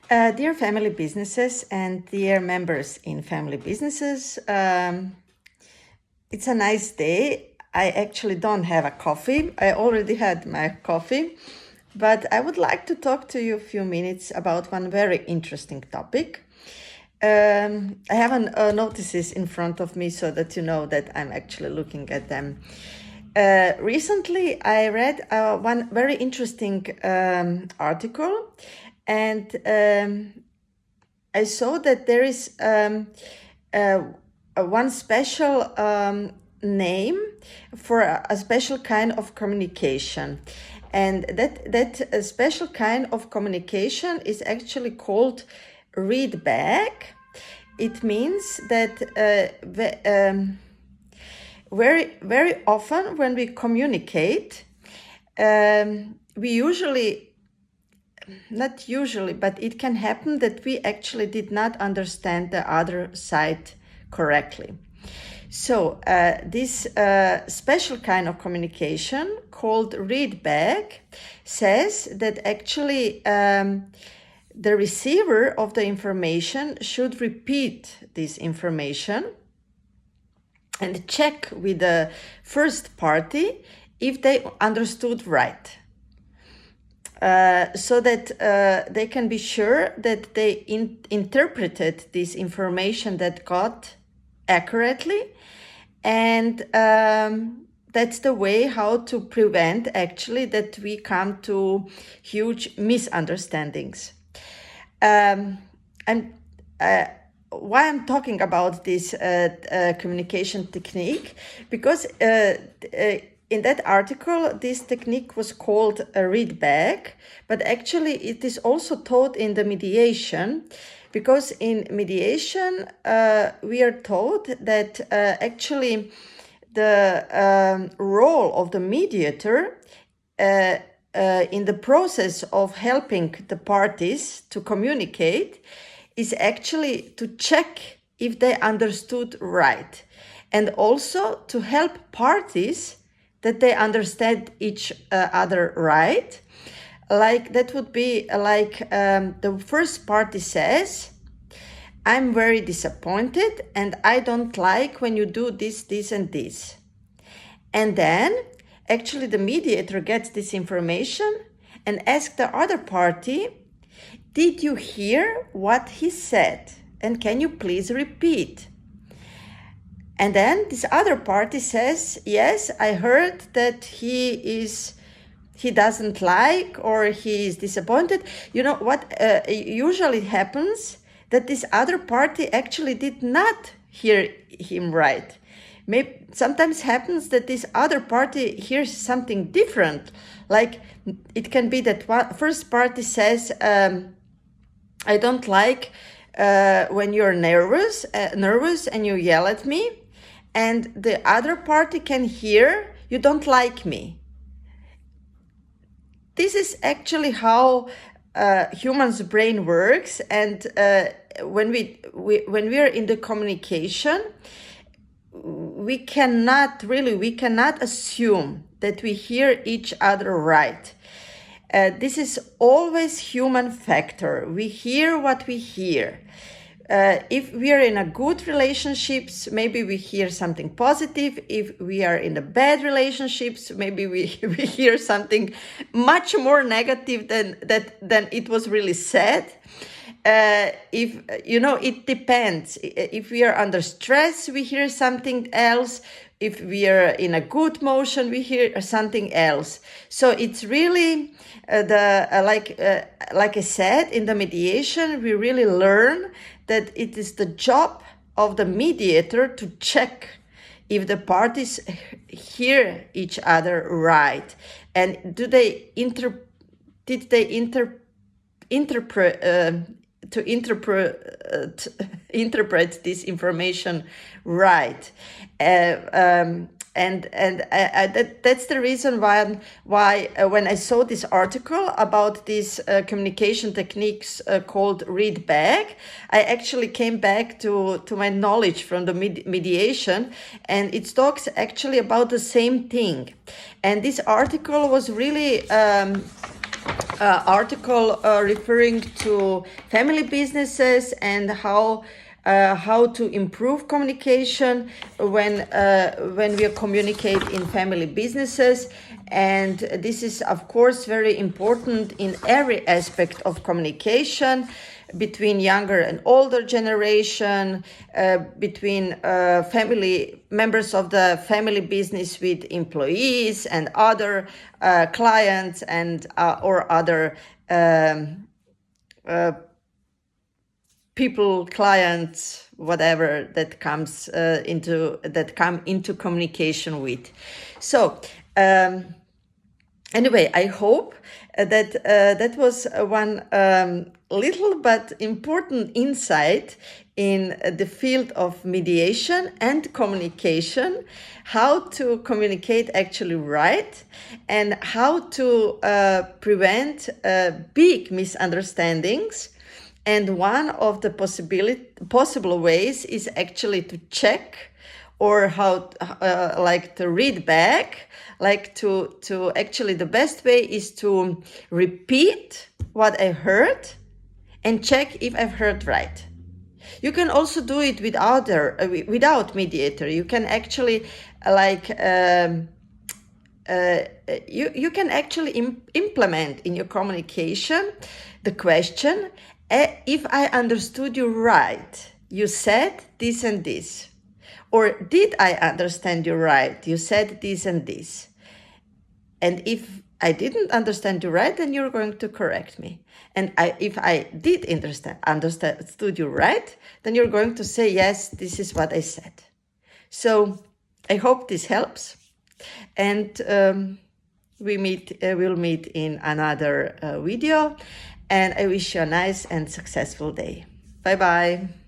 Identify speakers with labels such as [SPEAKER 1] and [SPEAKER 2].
[SPEAKER 1] Dear family businesses and dear members in family businesses, it's a nice day. I actually don't have a coffee. I already had my coffee, but I would like to talk to you a few minutes about one very interesting topic. I have notices in front of me so that you know that I'm actually looking at them. Recently, I read one very interesting article, and I saw that there is one special name for a special kind of communication. And that special kind of communication is actually called ReadBack. It means that very often when we communicate, we usually, not usually, but it can happen that we actually did not understand the other side correctly. So this special kind of communication called ReadBack says that actually the receiver of the information should repeat this information and check with the first party if they understood right. So that they can be sure that they interpreted this information that got accurately, and that's the way how to prevent actually that we come to huge misunderstandings. Why I'm talking about this communication technique, because in that article, this technique was called a ReadBack, but actually it is also taught in the mediation, because in mediation we are taught that actually the role of the mediator in the process of helping the parties to communicate is actually to check if they understood right, and also to help parties that they understand each other right. Like that would be like the first party says, I'm very disappointed and I don't like when you do this, this and this. And then actually the mediator gets this information and asks the other party, did you hear what he said? And can you please repeat? And then this other party says, yes, I heard that he doesn't like, or he is disappointed. You know what usually happens? That this other party actually did not hear him right. Maybe sometimes happens that this other party hears something different. Like it can be that first party says, I don't like when you're nervous and you yell at me, and the other party can hear you don't like me. This is actually how humans' brain works, and when we are in the communication, we cannot assume that we hear each other right. This is always human factor. We hear what we hear. If we are in a good relationships, maybe we hear something positive. If we are in a bad relationships, maybe we hear something much more negative than it was really said. If you know, it depends. If we are under stress, we hear something else. If we are in a good motion, we hear something else. So it's really like I said, in the mediation, we really learn that it is the job of the mediator to check if the parties hear each other right, and did they interpret this information right. That's the reason why when I saw this article about these communication techniques called ReadBack, I actually came back to my knowledge from the mediation, and it talks actually about the same thing. And this article was really article referring to family businesses and how to improve communication when we communicate in family businesses. And this is, of course, very important in every aspect of communication between younger and older generation, between family members of the family business with employees and other clients and or other people, clients, whatever that come into communication with. So anyway, I hope that was one little but important insight in the field of mediation and communication, how to communicate actually right, and how to prevent big misunderstandings. And one of the possible ways is actually to check, or how like to read back, like to actually the best way is to repeat what I heard and check if I've heard right. You can also do it without mediator. You can actually you can actually implement in your communication the question, if I understood you right, you said this and this. Or did I understand you right? You said this and this. And if I didn't understand you right, then you're going to correct me. And if I did understood you right, then you're going to say, yes, this is what I said. So I hope this helps. And we'll meet in another video. And I wish you a nice and successful day. Bye-bye.